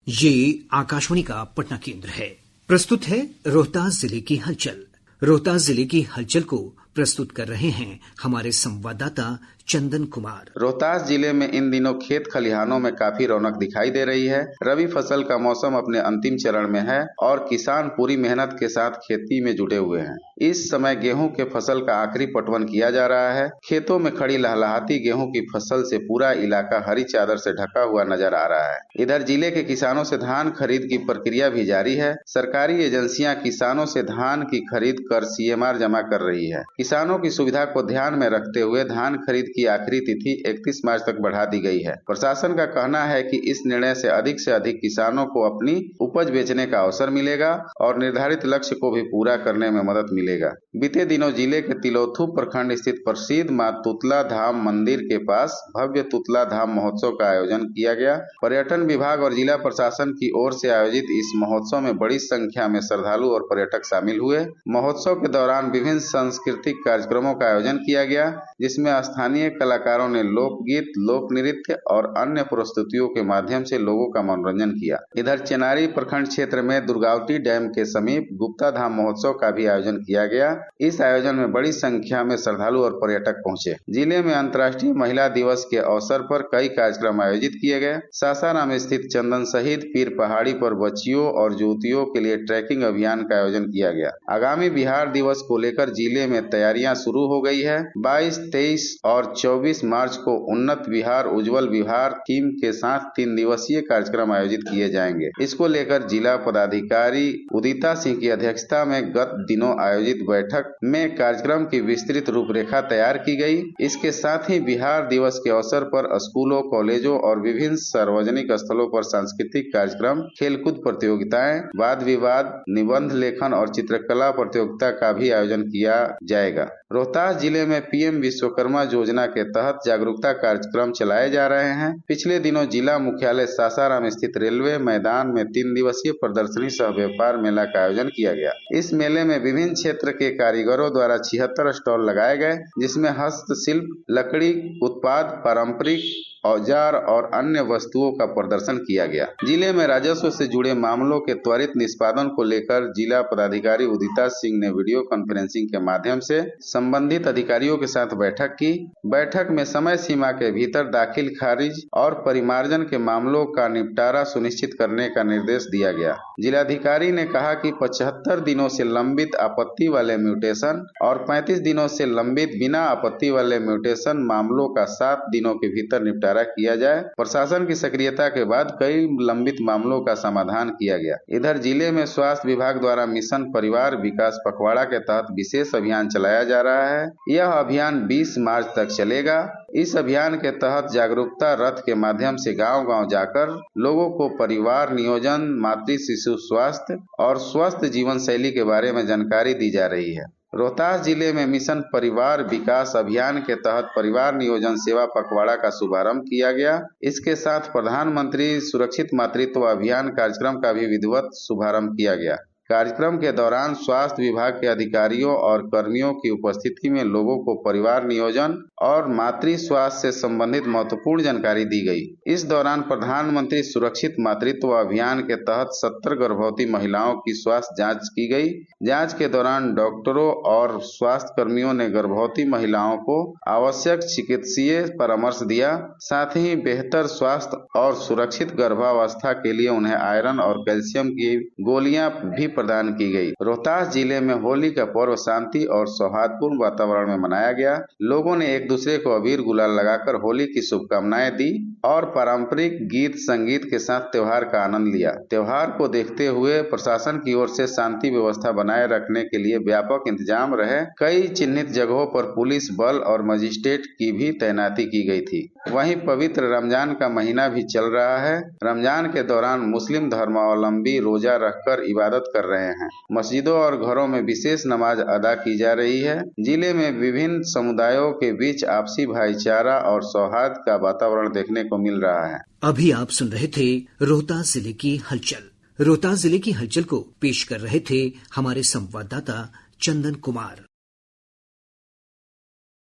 ये आकाशवाणी का पटना केंद्र है। प्रस्तुत है रोहतास जिले की हलचल। रोहतास जिले की हलचल को प्रस्तुत कर रहे हैं हमारे संवाददाता चंदन कुमार। रोहतास जिले में इन दिनों खेत खलिहानों में काफी रौनक दिखाई दे रही है। रबी फसल का मौसम अपने अंतिम चरण में है और किसान पूरी मेहनत के साथ खेती में जुटे हुए हैं। इस समय गेहूं के फसल का आखिरी पटवन किया जा रहा है। खेतों में खड़ी लहलहाती गेहूं की फसल से पूरा इलाका हरी चादर से ढका हुआ नजर आ रहा है। इधर जिले के किसानों से धान खरीद की प्रक्रिया भी जारी है। सरकारी एजेंसियां किसानों से धान की खरीद कर सीएमआर जमा कर रही है। किसानों की सुविधा को ध्यान में रखते हुए धान खरीद की आखिरी तिथि 31 मार्च तक बढ़ा दी गई है। प्रशासन का कहना है कि इस निर्णय से अधिक किसानों को अपनी उपज बेचने का अवसर मिलेगा और निर्धारित लक्ष्य को भी पूरा करने में मदद मिलेगा। बीते दिनों जिले के तिलोथू प्रखंड स्थित प्रसिद्ध मां तुतला धाम मंदिर के पास भव्य तुतला धाम महोत्सव का आयोजन किया गया। पर्यटन विभाग और जिला प्रशासन की ओर से आयोजित इस महोत्सव में बड़ी संख्या में श्रद्धालु और पर्यटक शामिल हुए। महोत्सव के दौरान विभिन्न सांस्कृतिक कार्यक्रमों का आयोजन किया गया, जिसमें स्थानीय कलाकारों ने लोकगीत, लोक नृत्य और अन्य प्रस्तुतियों के माध्यम से लोगों का मनोरंजन किया। इधर चेनारी प्रखंड क्षेत्र में दुर्गावती डैम के समीप गुप्ता धाम महोत्सव का भी आयोजन किया गया। इस आयोजन में बड़ी संख्या में श्रद्धालु और पर्यटक पहुंचे। जिले में अंतर्राष्ट्रीय महिला दिवस के अवसर पर कई कार्यक्रम आयोजित किए गए। सासाराम स्थित चंदन शहीद पीर पहाड़ी पर बच्चियों और युवतियों के लिए ट्रैकिंग अभियान का आयोजन किया गया। आगामी बिहार दिवस को लेकर जिले में तैयारियां शुरू हो गई है। 22, 23 और 24 मार्च को उन्नत बिहार उज्जवल बिहार थीम के साथ 3 दिवसीय कार्यक्रम आयोजित किए जाएंगे। इसको लेकर जिला पदाधिकारी उदिता सिंह की अध्यक्षता में गत दिनों आयोजित बैठक में कार्यक्रम की विस्तृत रूपरेखा तैयार की गई। इसके साथ ही बिहार दिवस के अवसर पर स्कूलों, कॉलेजों और विभिन्न सार्वजनिक स्थलों पर सांस्कृतिक कार्यक्रम, खेलकूद प्रतियोगिताएं, वाद विवाद, निबंध लेखन और चित्रकला प्रतियोगिता का भी आयोजन किया जाएगा। रोहतास जिले में पीएम विश्वकर्मा योजना के तहत जागरूकता कार्यक्रम चलाए जा रहे हैं। पिछले दिनों जिला मुख्यालय सासाराम स्थित रेलवे मैदान में 3 दिवसीय प्रदर्शनी सह व्यापार मेला का आयोजन किया गया। इस मेले में विभिन्न क्षेत्र के कारीगरों द्वारा 76 स्टॉल लगाए गए, जिसमें हस्तशिल्प, लकड़ी उत्पाद, पारंपरिक औजार और अन्य वस्तुओं का प्रदर्शन किया गया। जिले में राजस्व से जुड़े मामलों के त्वरित निष्पादन को लेकर जिला पदाधिकारी उदिता सिंह ने वीडियो कॉन्फ्रेंसिंग के माध्यम से संबंधित अधिकारियों के साथ बैठक की। बैठक में समय सीमा के भीतर दाखिल खारिज और परिमार्जन के मामलों का निपटारा सुनिश्चित करने का निर्देश दिया गया। जिलाधिकारी ने कहा कि 75 दिनों से लंबित आपत्ति वाले म्यूटेशन और 35 दिनों से लंबित बिना आपत्ति वाले म्यूटेशन मामलों का 7 दिनों के भीतर निपटारा किया जाए। प्रशासन की सक्रियता के बाद कई लंबित मामलों का समाधान किया गया। इधर जिले में स्वास्थ्य विभाग द्वारा मिशन परिवार विकास पखवाड़ा के तहत विशेष अभियान चलाया जा रहा है। यह अभियान 20 मार्च तक चलेगा। इस अभियान के तहत जागरूकता रथ के माध्यम से गांव-गांव जाकर लोगों को परिवार नियोजन, मातृ शिशु स्वास्थ्य और स्वस्थ जीवन शैली के बारे में जानकारी दी जा रही है। रोहतास जिले में मिशन परिवार विकास अभियान के तहत परिवार नियोजन सेवा पखवाड़ा का शुभारंभ किया गया। इसके साथ प्रधानमंत्री सुरक्षित मातृत्व अभियान कार्यक्रम का भी विधिवत शुभारंभ किया गया। कार्यक्रम के दौरान स्वास्थ्य विभाग के अधिकारियों और कर्मियों की उपस्थिति में लोगों को परिवार नियोजन और मातृ स्वास्थ्य से संबंधित महत्वपूर्ण जानकारी दी गई। इस दौरान प्रधानमंत्री सुरक्षित मातृत्व अभियान के तहत 70 गर्भवती महिलाओं की स्वास्थ्य जांच की गई। जांच के दौरान डॉक्टरों और स्वास्थ्य कर्मियों ने गर्भवती महिलाओं को आवश्यक चिकित्सीय परामर्श दिया। साथ ही बेहतर स्वास्थ्य और सुरक्षित गर्भावस्था के लिए उन्हें आयरन और कैल्शियम की गोलियां भी प्रदान की गई। रोहतास जिले में होली का पर्व शांति और सौहार्दपूर्ण वातावरण में मनाया गया। लोगों ने एक दूसरे को अबीर गुलाल लगाकर होली की शुभकामनाएं दी और पारंपरिक गीत संगीत के साथ त्योहार का आनंद लिया। त्योहार को देखते हुए प्रशासन की ओर से शांति व्यवस्था बनाए रखने के लिए व्यापक इंतजाम रहे। कई चिन्हित जगहों पर पुलिस बल और मजिस्ट्रेट की भी तैनाती की गई थी। वहीं पवित्र रमजान का महीना भी चल रहा है। रमजान के दौरान मुस्लिम धर्मावलंबी रोजा रखकर इबादत कर रहे हैं। मस्जिदों और घरों में विशेष नमाज अदा की जा रही है। जिले में विभिन्न समुदायों के बीच आपसी भाईचारा और सौहार्द का वातावरण देखने को मिल रहा है। अभी आप सुन रहे थे रोहतास जिले की हलचल। रोहतास जिले की हलचल को पेश कर रहे थे हमारे संवाददाता चंदन कुमार।